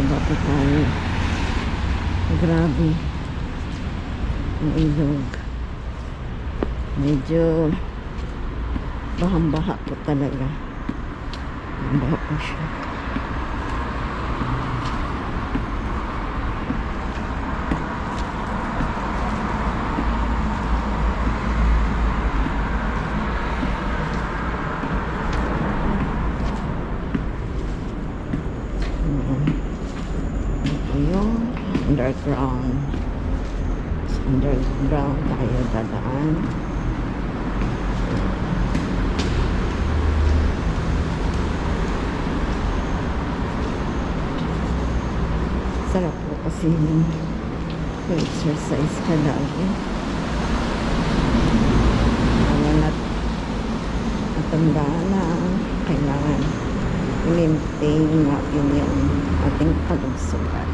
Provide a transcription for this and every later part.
baba po tayo. Grabe ang ilog, medyo bahang-baha po talaga. Bahang-baha po siya. Underground. Underground tayo dadaan. Sarap po kasi exercise ka lagi. Natanda na kailangan i-maintain natin yung ating kalusugan.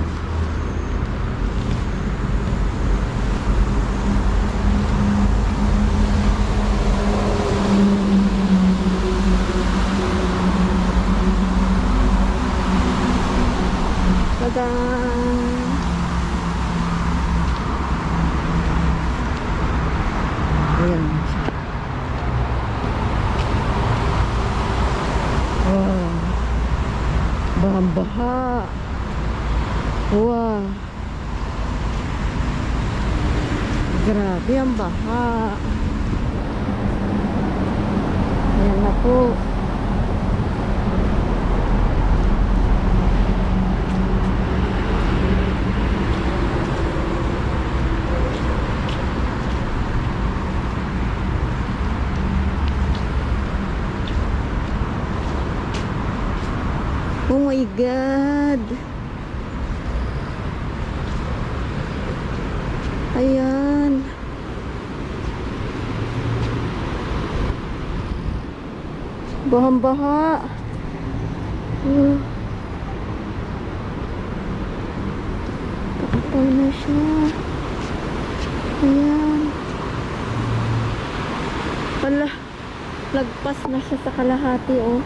Ayan. Wow. Bahang-baha. Wow. Grabe ang baha. Ayan na po. Oh my God. Ayan. Bahang-baha. Kapal na siya. Ayan. Pala, lagpas na siya sa kalahati, oh.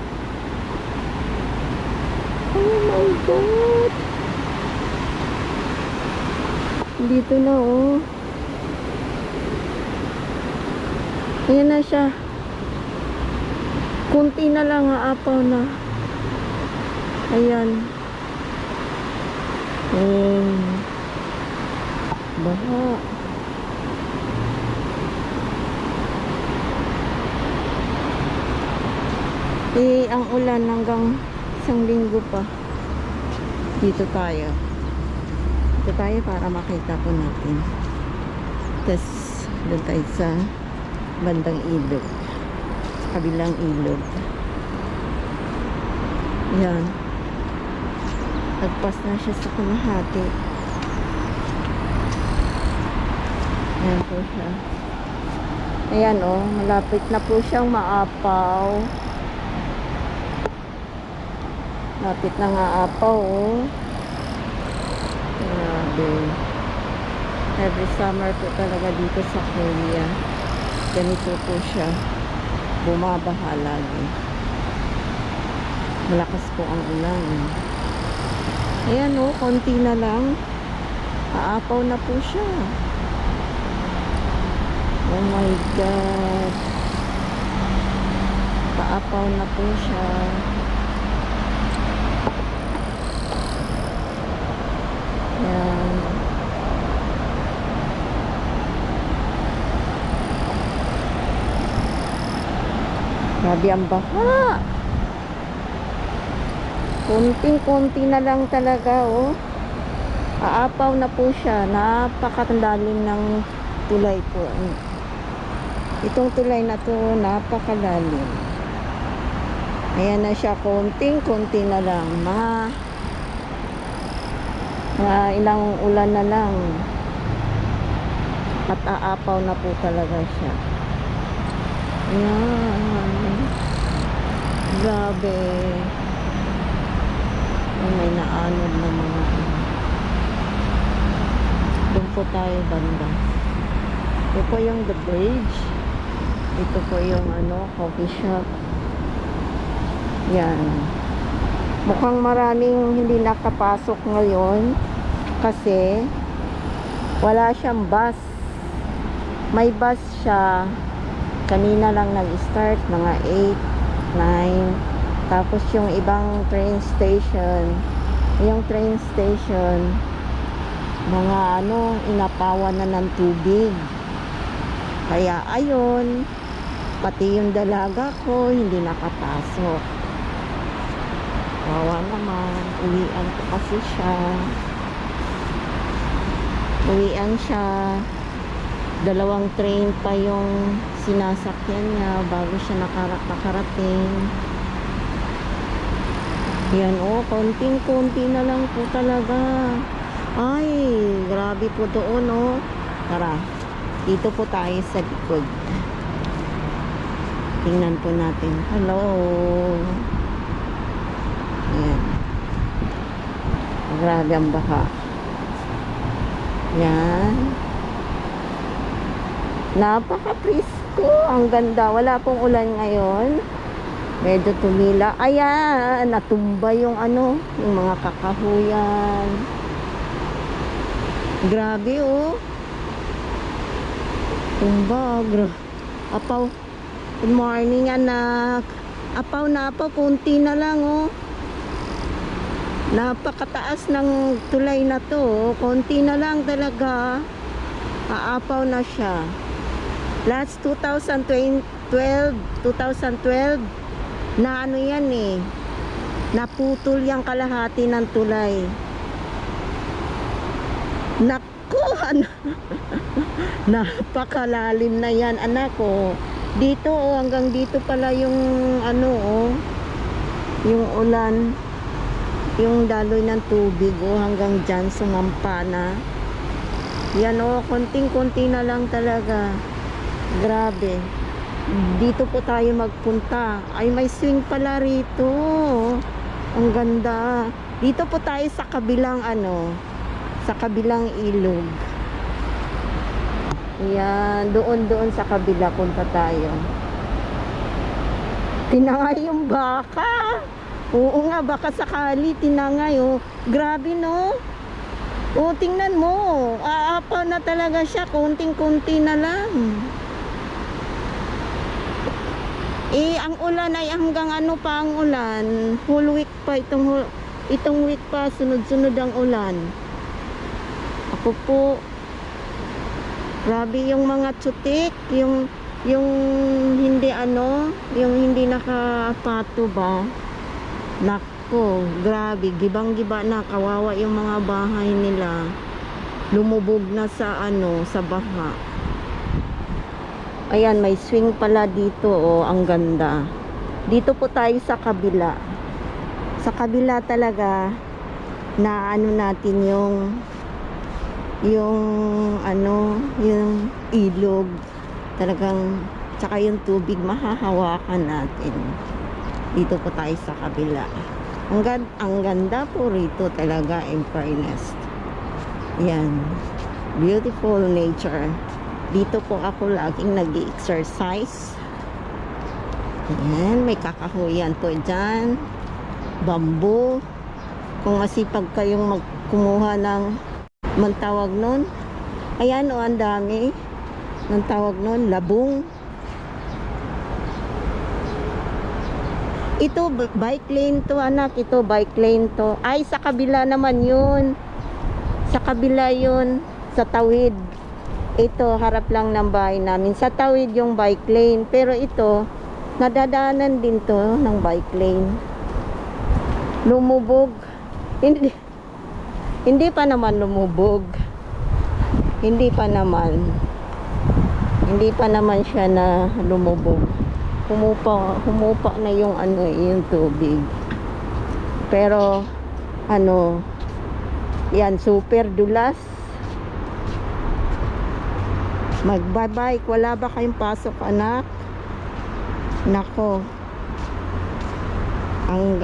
Oh my God. Dito na, oh. Ayan na siya. Kunti na lang, aapaw na. Ayan. Baha. Ang ulan hanggang isang linggo pa. Dito tayo para makita po natin. Tapos doon tayo sa bandang ilog, kabilang ilog. Yan, nagpas na siya sa kalahati. Ayan po siya. Ayan, oh, malapit na po siyang maapaw. Lapit na nga apaw, oh. Grabe. Every summer po talaga dito sa Korea. Ganito po siya. Bumabaha lagi. Malakas po ang ulan. Ayan, oh, konti na lang. Aapaw na po siya. Oh my God. Paapaw na po siya. Yan. Grabe ang baha. Konting-konti na lang talaga, oh. Aapaw na po siya. Napakalalim ng tulay po. Itong tulay na to, napakalalim. Ayan na siya, konting-konti na lang. Ilang ulan na lang at aapaw na po talaga siya. Ayan. Grabe. May naanod na mga. Doon po tayo banda. Ito po yung the bridge. Ito po yung coffee shop. Yan. Mukhang maraming hindi nakapasok ngayon kasi wala siyang bus. May bus siya. Kanina lang nag-start, mga 8, 9. Tapos yung ibang train station, mga inapawan na ng tubig. Kaya ayun, pati yung dalaga ko hindi nakapasok. Wawa naman, uwian ko kasi siya. Uwian siya. 2 train pa yung sinasakyan niya bago siya nakarating. Yan konting-konti na lang po talaga. Ay, grabe po doon Tara, dito po tayo sa likod. Tingnan po natin. Hello. Yan. Grabe ang baha. Yan. Napaka-presko. Ang ganda. Wala pong ulan ngayon. Medyo tumila. Ayan, natumba yung yung mga kakahuyan. Grabe tumba. Apaw. Good morning, anak. Apaw na apaw, kunti na lang Napakataas ng tulay na to. Konti na lang talaga. Aapaw na siya. Last 2012 na yan naputol yung kalahati ng tulay. Naku, napakalalim na yan, anak dito hanggang dito pala yung yung ulan, yung daloy ng tubig hanggang dyan sumampa na. Yan konting-konti na lang talaga. Grabe. Dito po tayo magpunta. Ay, may swing pala rito. Ang ganda. Dito po tayo sa kabilang sa kabilang ilog. Yan, doon sa kabila punta tayo. Tinangay yung baka. Oo nga, baka sakali tinangay Grabe tingnan mo. Aapaw na talaga siya. Konting-konti na lang. Ang ulan ay hanggang pa ang ulan. Whole week pa itong week pa. Sunod-sunod ang ulan. Ako po. Grabe yung mga tsutik. Yung hindi yung hindi nakapato ba. Nako, grabe, gibang-giba na, kawawa yung mga bahay nila. Lumubog na sa sa baha. Ayan, may swing pala dito ang ganda. Dito po tayo sa kabila. Sa kabila talaga na natin yung ilog. Talagang tsaka yung tubig mahahawakan natin. Dito po tayo sa kabila. Ang ganda po rito talaga, in fairness. Yan. Beautiful nature. Dito po ako laging nag-exercise. Yan. May kakahuyan po dyan. Bamboo. Kung masipag kayong kumuha ng tawag nun. Ayan ang dami. Ang tawag nun, labong. Ito, bike lane to, anak. Ito, bike lane to. Ay, sa kabila naman yun. Sa kabila yun. Sa tawid. Ito, harap lang ng bahay namin. Sa tawid yung bike lane. Pero ito, nadadaanan din to ng bike lane. Lumubog. Hindi pa naman lumubog. Hindi pa naman siya na lumubog. Humupa na yung yung tubig. Pero yan, super dulas. Magbabike, wala ba kayong pasok, anak? Nako. Ang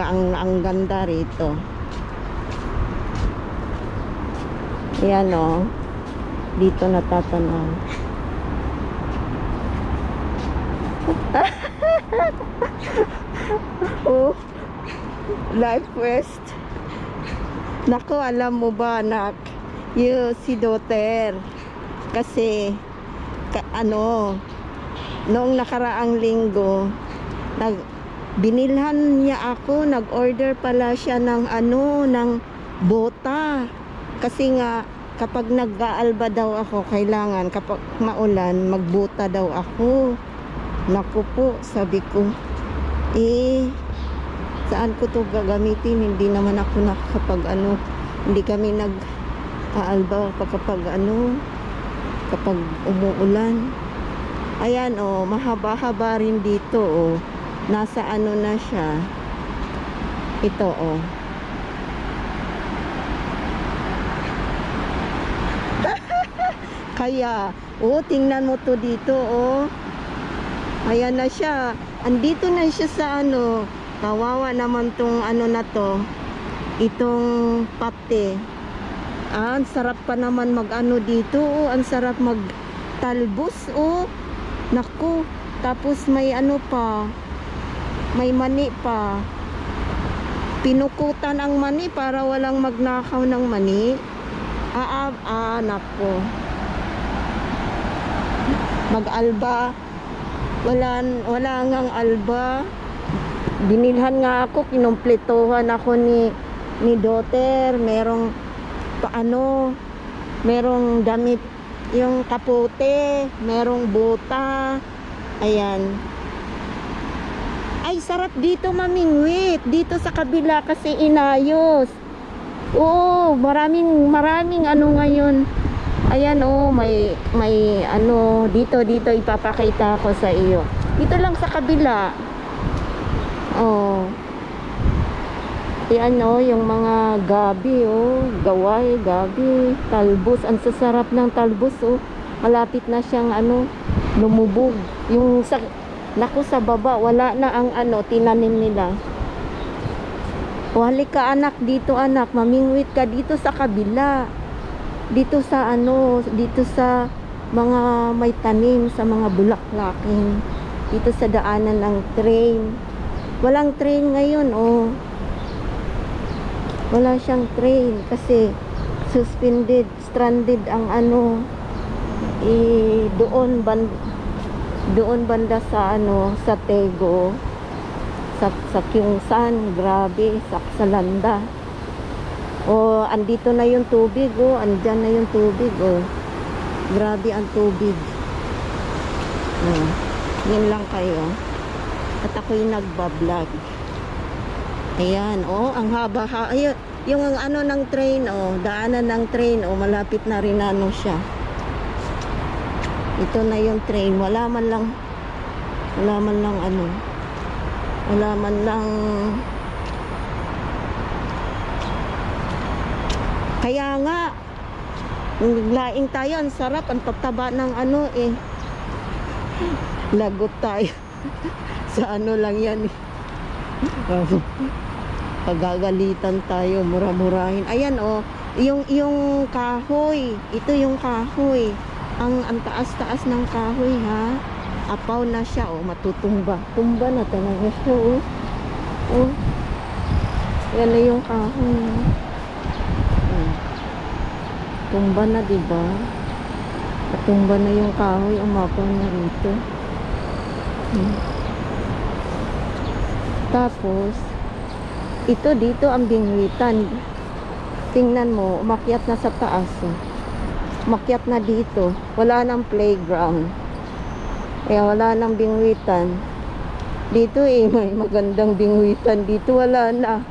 ganda rito. Yan dito natatanaw. Life Quest. Nako, alam mo ba, anak, si Doter, kasi, noong nakaraang linggo, binilhan niya ako, nag-order pala siya ng ng bota. Kasi nga, kapag nag-aalba daw ako, kailangan, kapag maulan, magbota daw ako. Naku po, sabi ko, saan ko to gagamitin? Hindi naman ako nakakapag hindi kami nag-aalba kapag kapag umuulan. Ayan, mahaba-haba rin dito, nasa na siya. Ito, kaya, tingnan mo to dito, ayan na siya. Andito na siya sa kawawa naman tong na to, itong pate. Ang sarap pa naman dito, ang sarap talbos, naku. Tapos may pa, may mani pa. Pinukutan ang mani para walang magnakaw ng mani. Naku. Mag-alba, wala ngang alba. Binilhan nga ako, kinumpletuhan ako ni Doter. Merong merong damit, yung kapote, merong bota. Ayan. Ay, sarap dito mamingwit. Dito sa kabila kasi inayos. Maraming ngayon. Ayan, may dito ipapakita ko sa iyo. Dito lang sa kabila. Yan, yung mga gabi, gaway, gabi, talbos. Ang sasarap ng talbos, malapit na siyang lumubog. Yung naku, sa baba wala na ang tinanim nila. Halika anak, dito anak, mamingwit ka dito sa kabila. Dito sa dito sa mga may tanim, sa mga bulaklakin. Dito sa daanan ng train. Walang train ngayon, wala siyang train kasi stranded ang doon banda sa sa Tego, sa Kyungsan, grabe, sa Landa. Andito na yung tubig, andyan na yung tubig, grabe ang tubig. Yan lang kayo. At ako'y nagbablog. Ayan, ang haba. Ayun, yung ng train, daanan ng train, malapit na rin siya. Ito na yung train. Wala man lang kaya nga laing tayo, ang sarap, ang tataba ng lagot tayo. Sa lang yan, pagagalitan tayo, mura-murahin. Ayan, yung kahoy, ito yung kahoy, ang taas-taas ng kahoy, ha. Apaw na siya, matutumba. Tumba na talaga siya, yan na yung kahoy. Tumba na, diba? Tumba na yung kahoy, umapaw na rito. Tapos ito dito ang bingwitan. Tingnan mo, umakyat na sa taas. Umakyat na dito. Wala nang playground. Kaya wala nang bingwitan. Dito may magandang bingwitan. Dito wala na.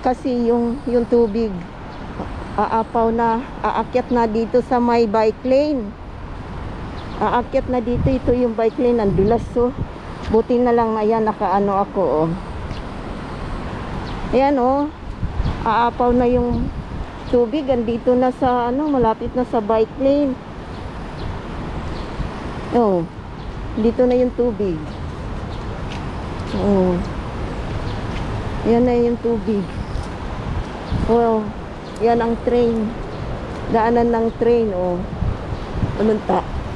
Kasi yung tubig aapaw na, aakyat na dito sa may bike lane. Aakyat na dito, ito yung bike lane, ang dulas, buti na lang na yan, ako, ayan, aapaw na yung tubig, andito na sa, malapit na sa bike lane. Dito na yung tubig. Yan na yung tubig. Yan ang train. Daanan ng train,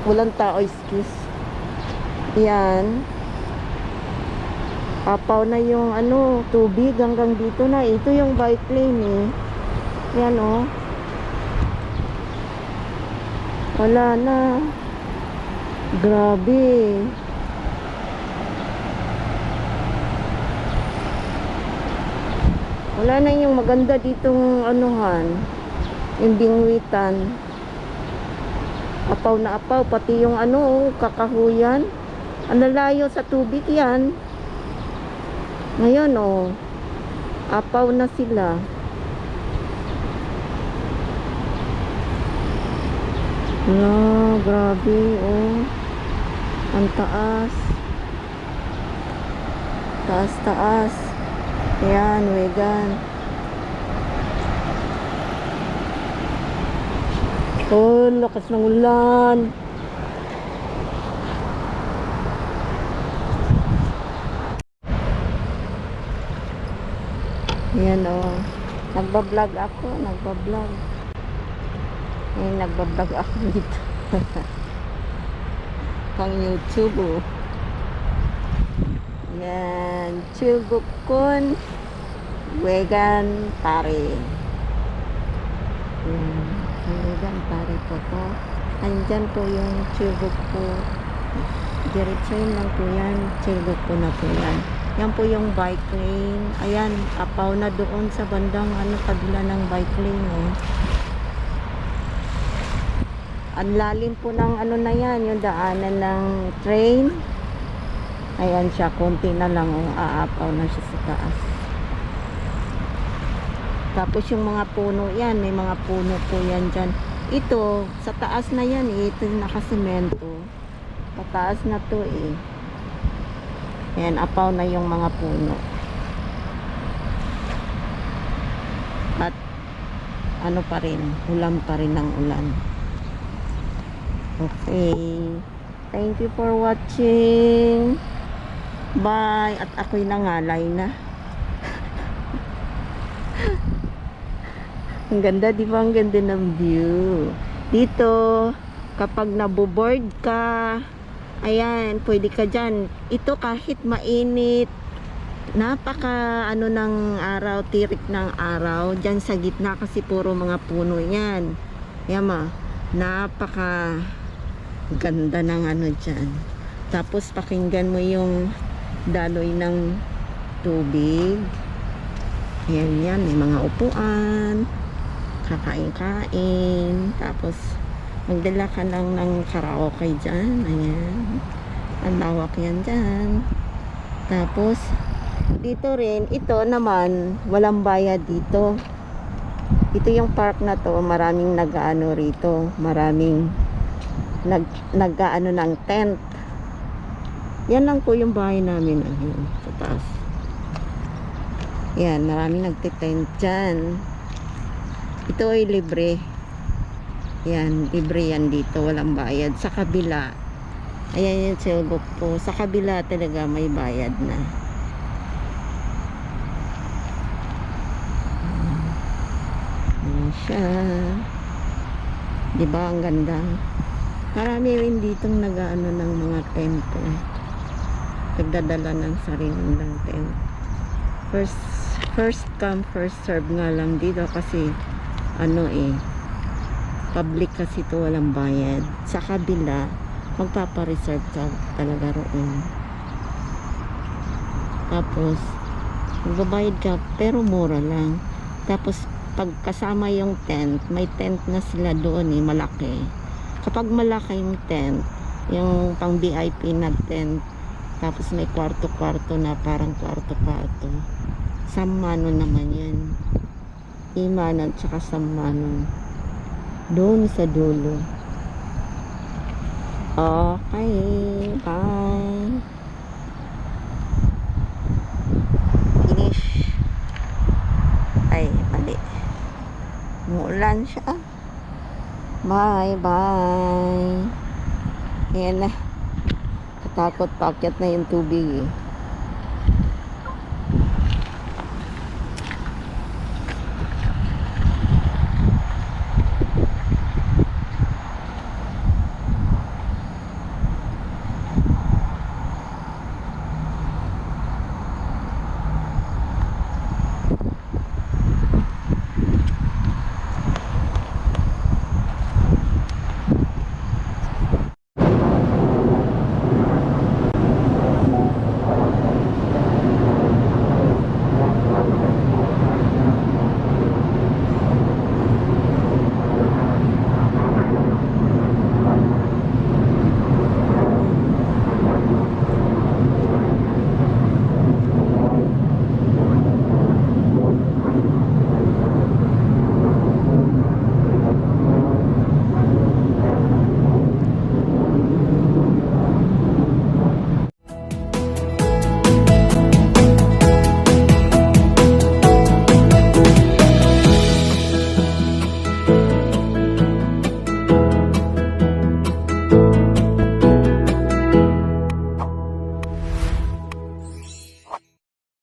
walang tao, excuse. Yan. Apaw na yung ano, tubig hanggang dito na. Ito yung bike lane eh. Yan oh. Wala na. Grabe. Wala na yung maganda ditong anuhan. Yung bingwitan. Apaw na apaw. Pati yung ano, kakahuyan. Ang lalayo sa tubig yan. Ngayon oh. Apaw na sila. Grabe oh. Ang taas. Taas. Ayan, vegan. Oh, lakas ng ulan. Ayan oh. Nagbablog ako, nagbablog. Nagbablog ako dito. Pang YouTube oh. Yan, Chilbukon vegan pare. Vegan pare po to. Andyan po yung Chilbukon. Diretsahin lang po yan. Chilbukon na po yan. Yan po yung bike lane. Ayan, apaw na doon sa bandang kabila ng bike lane eh. Ang lalim po ng na yan, yung daanan ng train. Ayan siya, konti na lang oh, aapaw na siya sa taas. Tapos yung mga puno yan, may mga puno po yan dyan. Ito, sa taas na yan eh, ito yung nakasemento. Sa taas na to eh. Ayan, apaw na yung mga puno. At ano pa rin, ulan pa rin ng ulan. Okay. Thank you for watching. Bye. At ako'y nangalay na. Ang ganda, di ba? Ang ganda ng view. Dito, kapag naboboard ka, ayan, pwede ka dyan. Ito kahit mainit, napaka ng araw, tirik ng araw, dyan sa gitna kasi puro mga puno yan. Yama, napaka ganda ng dyan. Tapos pakinggan mo yung daloy ng tubig. Ayan yan, may mga upuan, kakain-kain, tapos magdala ka lang ng karaoke dyan. Ayan, ang lawak yan dyan. Tapos dito rin, ito naman walang bayad dito. Ito yung park na to, maraming nag-aano rito, maraming nag-aano ng tent. Yan lang po yung bahay namin ayun, sa taas. Yan, maraming nagtitent dyan. Ito ay libre. Yan, libre yan dito, walang bayad. Sa kabila, ayan yung Chilbuk po. Sa kabila talaga may bayad na. Ayan siya. Diba ang ganda? Marami rin ditong nag-ano ng mga tent. Nagdadala ng sariling tent. First come, first serve nga lang dito kasi public kasi to, walang bayad. Sa kabila, magpapareserve ka talaga roon. Tapos, magbabayad ka pero mura lang. Tapos, pag kasama yung tent, may tent na sila doon malaki. Kapag malaki yung tent, yung pang VIP na tent, tapos may kwarto-kwarto na parang kwarto-kwarto. Samano naman yan. Imanan tsaka Samano. Doon sa dulo. Okay. Bye. Finish. Ay, mali. Umuulan siya. Bye, bye. Ayan na. Katakot, paakyat na yung tubig eh.